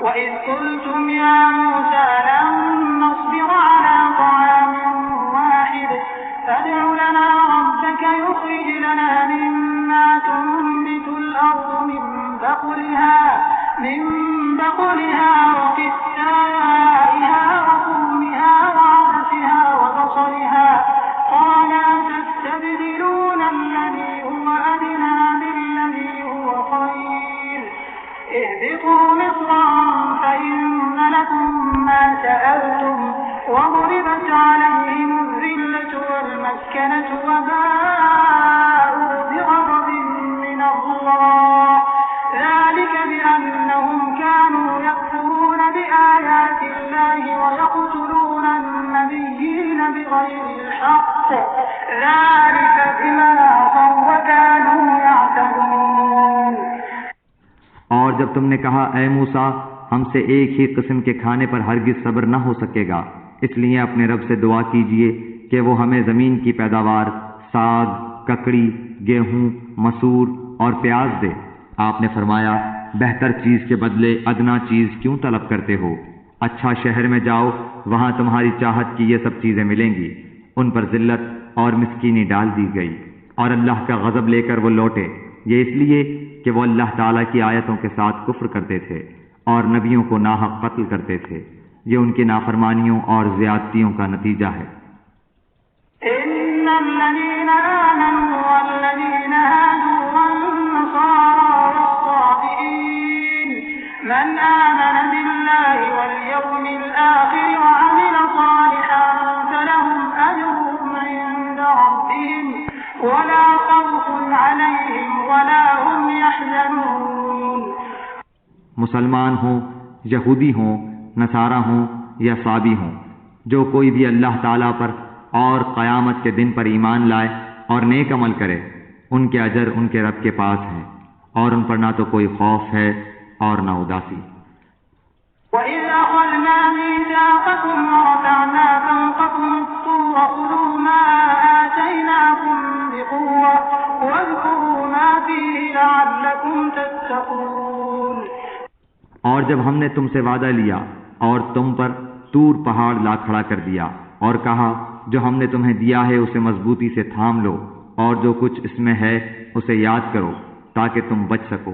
وَإِذْ قُلْتُمْ يَا مُوسَىٰ لَن نَّصْبِرَ عَلَىٰ طَعَامٍ وَاحِدٍ فَادْعُ لَنَا رَبَّكَ يُخْرِجْ لَنَا مِمَّا تُنبِتُ الْأَرْضُ مِن بَقْلِهَا وَقِثَّائِهَا وَفُومِهَا وَعَدَسِهَا وَبَصَلِهَا قَالَ أَتَسْتَبْدِلُونَ الَّذِي هُوَ أَدْنَىٰ بِالَّذِي هُوَ خَيْرٌ اهْبِطُوا مِصْرًا فَإِنَّ لَكُم مَّا سَأَلْتُمْ وَضُرِبَتْ عَلَيْهِمُ الذِّلَّةُ وَالْمَسْكَنَةُ وَبَاءُوا بِغَضَبٍ مِّنَ اللَّهِ ذَٰلِكَ بِأَنَّهُمْ كَانُوا يَكْفُرُونَ بِآيَاتِ اللَّهِ وَيَقْتُلُونَ النَّبِيِّينَ بِغَيْرِ الْحَقِّ ذَٰلِكَ بِمَا عَصَوا وَّكَانُوا يَعْتَدُونَ۔ اور جب تم نے کہا اے موسیٰ ہم سے ایک ہی قسم کے کھانے پر ہرگز صبر نہ ہو سکے گا، اس لیے اپنے رب سے دعا کیجئے کہ وہ ہمیں زمین کی پیداوار ساگ، ککڑی، گیہوں، مسور اور پیاز دے۔ آپ نے فرمایا بہتر چیز کے بدلے ادنا چیز کیوں طلب کرتے ہو؟ اچھا شہر میں جاؤ، وہاں تمہاری چاہت کی یہ سب چیزیں ملیں گی۔ ان پر ذلت اور مسکینی ڈال دی گئی اور اللہ کا غضب لے کر وہ لوٹے، یہ اس لیے کہ وہ اللہ تعالیٰ کی آیتوں کے ساتھ کفر کرتے تھے اور نبیوں کو ناحق قتل کرتے تھے۔ یہ ان کی نافرمانیوں اور زیادتیوں کا نتیجہ ہے۔ إِنَّ الَّذِينَ آمَنُوا وَالَّذِينَ هَادُوا وَالنَّصَارَىٰ وَالصَّابِئِينَ مَنْ آمَنَ بِاللَّهِ وَالْيَوْمِ الْآخِرِ وَعَمِلَ صَالِحًا فَلَهُمْ أَجْرُهُمْ عِندَ رَبِّهِمْ وَلَا خَوْفٌ عَلَيْهِمْ وَلَا هُمْ يَحْزَنُونَ۔ مسلمان ہوں، یہودی ہوں، نصارہ ہوں یا صابی ہوں، جو کوئی بھی اللہ تعالیٰ پر اور قیامت کے دن پر ایمان لائے اور نیک عمل کرے، ان کے اجر ان کے رب کے پاس ہیں اور ان پر نہ تو کوئی خوف ہے اور نہ اداسی۔ وَإِذْ أَخَذْنَا مِيثَاقَكُمْ وَرَفَعْنَا فَوْقَكُمُ الطُّورَ خُذُوا مَا آتَيْنَاكُمْ بِقُوَّةٍ وَاذْكُرُوا مَا فِيهِ لَعَلَّكُمْ تَتَّقُونَ۔ اور جب ہم نے تم سے وعدہ لیا اور تم پر طور پہاڑ لا کھڑا کر دیا اور کہا جو ہم نے تمہیں دیا ہے اسے مضبوطی سے تھام لو اور جو کچھ اس میں ہے اسے یاد کرو تاکہ تم بچ سکو۔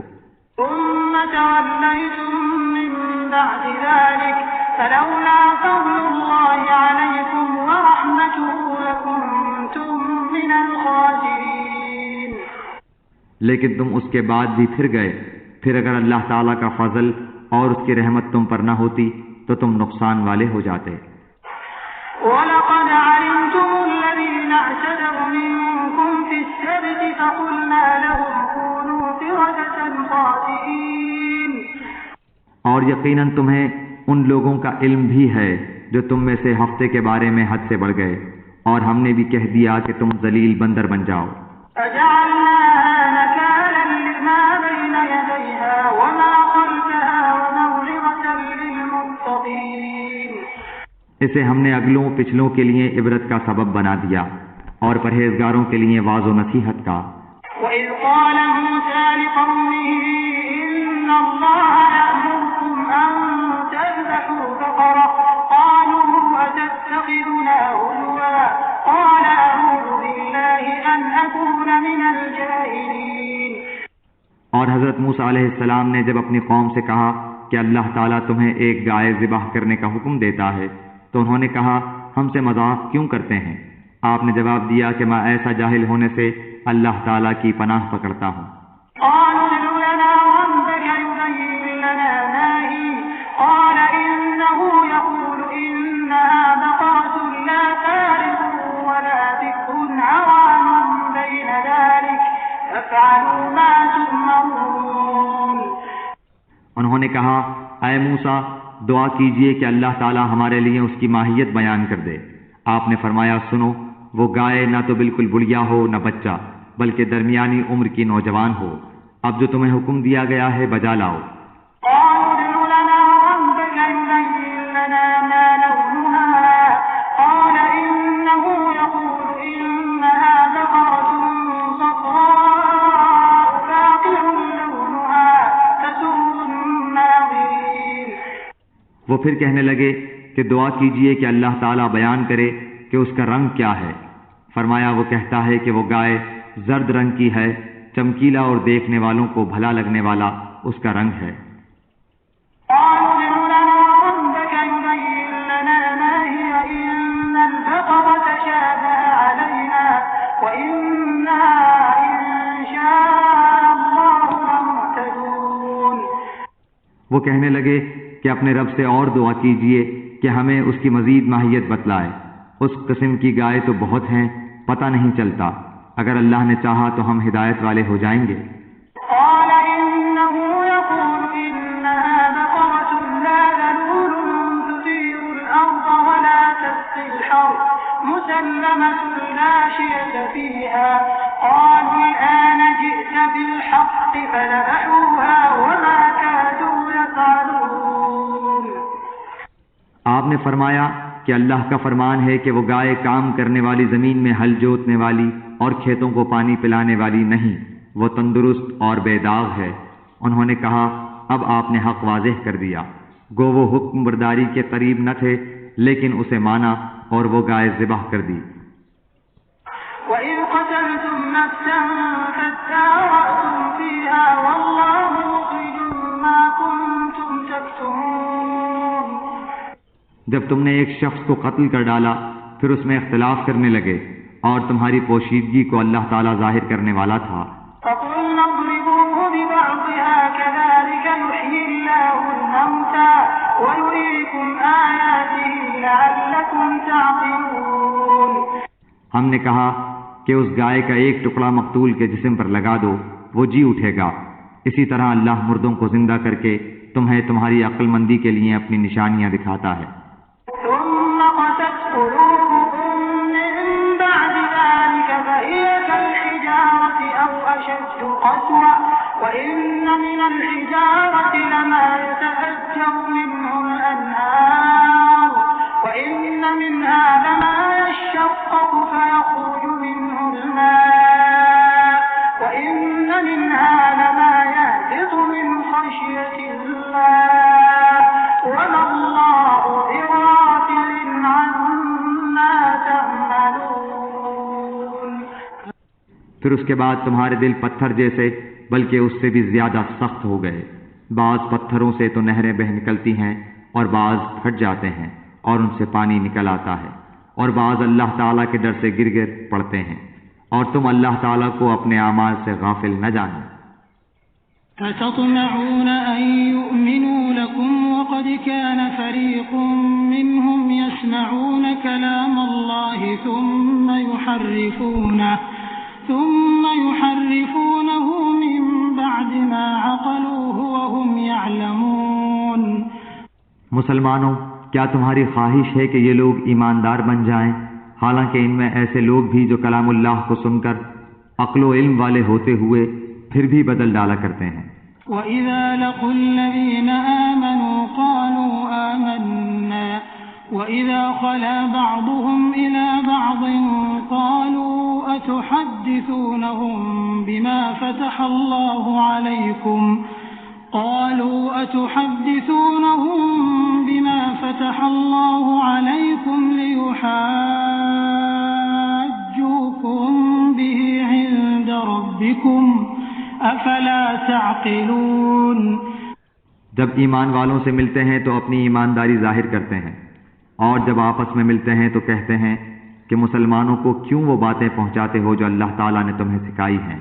ثُمَّ تَوَلَّيْتُم مِّن بَعْدِ ذَلِكَ فَلَوْلَا فَضْلُ اللَّهِ عَلَيْكُمْ وَرَحْمَتُهُ لَكُنتُم مِّنَ الْخَاسِرِينَ۔ لیکن تم اس کے بعد بھی پھر گئے، پھر اگر اللہ تعالیٰ کا فضل اور اس کی رحمت تم پر نہ ہوتی تو تم نقصان والے ہو جاتے۔ وَلَقَدْ عَلِمْتُمُ الَّذِينَ اعْتَدَوْا مِنكُمْ فِي السَّبْتِ فَقُلْنَا لَهُمْ كُونُوا قِرَدَةً خَاسِئِينَ۔ اور یقیناً تمہیں ان لوگوں کا علم بھی ہے جو تم میں سے ہفتے کے بارے میں حد سے بڑھ گئے، اور ہم نے بھی کہہ دیا کہ تم ذلیل بندر بن جاؤ۔ فَجَعَلْنَاهَا نَكَالًا لِمَا بَيْنَ يَدَيْهَا وَمَا خَلْفَهَا وَمَوْعِظَةً لِلْمُتَّقِينَ۔ اسے ہم نے اگلوں پچھلوں کے لیے عبرت کا سبب بنا دیا اور پرہیزگاروں کے لیے واعظ و نصیحت کا۔ وَإِذْ قَالَ مُوسَىٰ لِقَوْمِهِ إِنَّ اللَّهَ يَأْمُرُكُمْ أَن تَذْبَحُوا بَقَرَةً قَالُوا أَتَتَّخِذُنَا هُزُوًا قَالَ أَعُوذُ بِاللَّهِ أَنْ أَكُونَ مِنَ الْجَاهِلِينَ۔ اور حضرت موسیٰ علیہ السلام نے جب اپنی قوم سے کہا کہ اللہ تعالیٰ تمہیں ایک گائے ذبح کرنے کا حکم دیتا ہے تو انہوں نے کہا ہم سے مذاق کیوں کرتے ہیں؟ آپ نے جواب دیا کہ میں ایسا جاہل ہونے سے اللہ تعالیٰ کی پناہ پکڑتا ہوں۔ قالوا ادع لنا ربك يبين لنا ما هي قال إنه يقول إنها بقرة لا فارض ولا بكر عوان بين ذلك فافعلوا ما تؤمرون۔ انہوں نے کہا اے موسیٰ دعا کیجئے کہ اللہ تعالیٰ ہمارے لیے اس کی ماہیت بیان کر دے۔ آپ نے فرمایا سنو وہ گائے نہ تو بالکل بڑھیا ہو نہ بچہ بلکہ درمیانی عمر کی نوجوان ہو، اب جو تمہیں حکم دیا گیا ہے بجا لاؤ۔ قالوا ادع لنا ربك يبين لنا ما لونها قال إنه يقول إنها بقرة صفراء فاقع لونها تسر الناظرين۔ وہ پھر کہنے لگے کہ دعا کیجئے کہ اللہ تعالیٰ بیان کرے کہ اس کا رنگ کیا ہے۔ فرمایا وہ کہتا ہے کہ وہ گائے زرد رنگ کی ہے، چمکیلا اور دیکھنے والوں کو بھلا لگنے والا اس کا رنگ ہے۔ وہ کہنے لگے کہ اپنے رب سے اور دعا کیجئے کہ ہمیں اس کی مزید ماہیت بتلائے۔ اس قسم کی گائے تو بہت ہیں، پتہ نہیں چلتا، اگر اللہ نے چاہا تو ہم ہدایت والے ہو جائیں گے۔ آپ نے فرمایا کہ اللہ کا فرمان ہے کہ وہ گائے کام کرنے والی زمین میں ہل جوتنے والی اور کھیتوں کو پانی پلانے والی نہیں، وہ تندرست اور بے داغ ہے۔ انہوں نے کہا اب آپ نے حق واضح کر دیا۔ گو وہ حکم برداری کے قریب نہ تھے، لیکن اسے مانا اور وہ گائے ذبح کر دی۔ وَإِذْ قَتَلْتُمْ نَفْسًا فَادَّارَأْتُمْ فِيهَا وَاللَّهُ مُخْرِجٌ مَا كُنتُمْ تَكْتُمُونَ جب تم نے ایک شخص کو قتل کر ڈالا پھر اس میں اختلاف کرنے لگے اور تمہاری پوشیدگی کو اللہ تعالیٰ ظاہر کرنے والا تھا۔ فَقُلْنَا اضْرِبُوهُ بِبَعْضِهَا كَذَلِكَ يُحْيِي اللَّهُ الْمَوْتَى وَيُرِيكُمْ آيَاتِهِ لَعَلَّكُمْ تَعْقِلُونَ ہم نے کہا کہ اس گائے کا ایک ٹکڑا مقتول کے جسم پر لگا دو، وہ جی اٹھے گا۔ اسی طرح اللہ مردوں کو زندہ کر کے تمہیں تمہاری عقل مندی کے لیے اپنی نشانیاں دکھاتا ہے۔ ثم قست قلوبكم من بعد ذلك فهي كالحجارة أو أشد قسوة وإن من الحجارة لما يتفجر منه الأنهار وإن منها لما يشقق فيخرج منه الماء وإن منها لما يهبط من خشية الله وما الله بغافل عما تعملون پھر اس کے بعد تمہارے دل پتھر جیسے بلکہ اس سے بھی زیادہ سخت ہو گئے۔ بعض پتھروں سے تو نہریں بہہ نکلتی ہیں اور بعض پھٹ جاتے ہیں اور ان سے پانی نکل آتا ہے، اور بعض اللہ تعالیٰ کے ڈر سے گر گر پڑتے ہیں، اور تم اللہ تعالیٰ کو اپنے اعمال سے غافل نہ جانو۔ أَتَطْمَعُونَ أَن يُؤْمِنُوا لَكُمْ وَقَدْ كَانَ فَرِيقٌ مِّنْهُمْ يَسْمَعُونَ كَلَامَ اللَّهِ ثُمَّ يُحَرِّفُونَهُ مِن بَعْدِ مَا عَقَلُوهُ وَهُمْ يَعْلَمُونَ مسلمانوں، کیا تمہاری خواہش ہے کہ یہ لوگ ایماندار بن جائیں، حالانکہ ان میں ایسے لوگ بھی جو کلام اللہ کو سن کر عقل و علم والے ہوتے ہوئے پھر بھی بدل ڈالا کرتے ہیں۔ وَإِذَا لَقُوا الَّذِينَ آمَنُوا قَالُوا آمَنَّا وَإِذَا خَلَا بَعْضُهُمْ إِلَى بَعْضٍ قَالُوا أَتُحَدِّثُونَهُم بِمَا فَتَحَ اللَّهُ عَلَيْكُمْ لِيُحَاجُّوكُم بِهِ عِندَ رَبِّكُمْ أَفَلَا تَعْقِلُونَ جب ایمان والوں سے ملتے ہیں تو اپنی ایمانداری ظاہر کرتے ہیں، اور جب آپس میں ملتے ہیں تو کہتے ہیں کہ مسلمانوں کو کیوں وہ باتیں پہنچاتے ہو جو اللہ تعالیٰ نے تمہیں سکھائی ہیں؟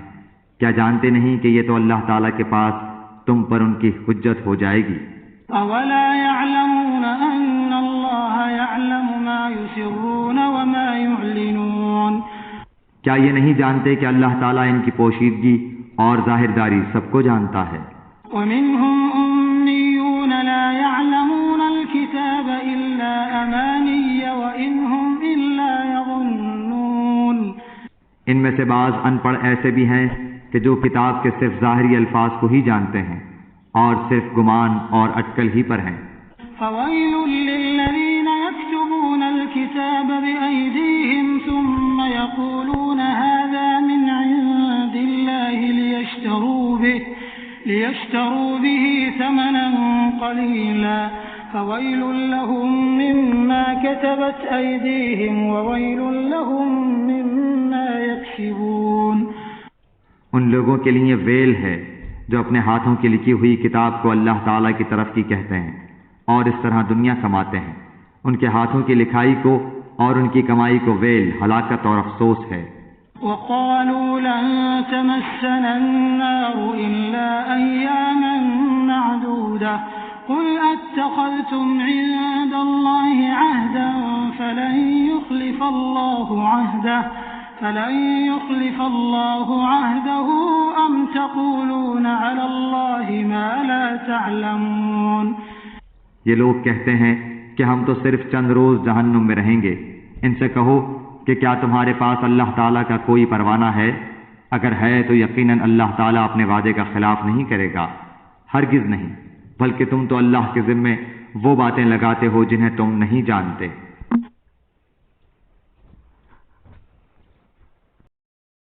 کیا جانتے نہیں کہ یہ تو اللہ تعالیٰ کے پاس تم پر ان کی حجت ہو جائے گی؟ أَوَلَا يَعْلَمُونَ أَنَّ اللَّهَ يَعْلَمُ مَا يُسِرُّونَ وَمَا يُعْلِنُونَ کیا یہ نہیں جانتے کہ اللہ تعالیٰ ان کی پوشیدگی اور ظاہرداری سب کو جانتا ہے؟ وَمِنْهُمْ أُمِّيُّونَ لَا يَعْلَمُونَ الْكِتَابَ إِلَّا أَمَانِيَّ وَإِنْ هُمْ إِلَّا يَظُنُّونَ ان میں سے بعض ان پڑھ ایسے بھی ہیں کہ جو کتاب کے صرف ظاہری الفاظ کو ہی جانتے ہیں اور صرف گمان اور اٹکل ہی پر ہیں۔ فَوَيْلٌ لِّلَّذِينَ يَكْتُبُونَ الْكِتَابَ بِأَيْدِيهِمْ ثُمَّ يَقُولُونَ هَذَا مِنْ عِندِ اللَّهِ لِيَشْتَرُوا بِهِ ثَمَنًا قَلِيلًا فويل لهم مما كتبت أيديهم وويل لهم مما يكسبون۔ ان لوگوں کے لیے ویل ہے جو اپنے ہاتھوں کی لکھی ہوئی کتاب کو اللہ تعالیٰ کی طرف کی کہتے ہیں اور اس طرح دنیا کماتے ہیں۔ ان کے ہاتھوں کی لکھائی کو اور ان کی کمائی کو ویل، ہلاکت اور افسوس ہے۔ وقالوا لن تمسنا النار إلا أياما معدودة قل أتخذتم عند الله عهدا فلن يخلف الله عهده أم تقولون على الله ما لا تعلمون۔ یہ لوگ کہتے ہیں کہ ہم تو صرف چند روز جہنم میں رہیں گے۔ ان سے کہو کہ کیا تمہارے پاس اللہ تعالیٰ کا کوئی پروانہ ہے؟ اگر ہے تو یقیناً اللہ تعالیٰ اپنے وعدے کا خلاف نہیں کرے گا، ہرگز نہیں، بلکہ تم تو اللہ کے ذمے وہ باتیں لگاتے ہو جنہیں تم نہیں جانتے۔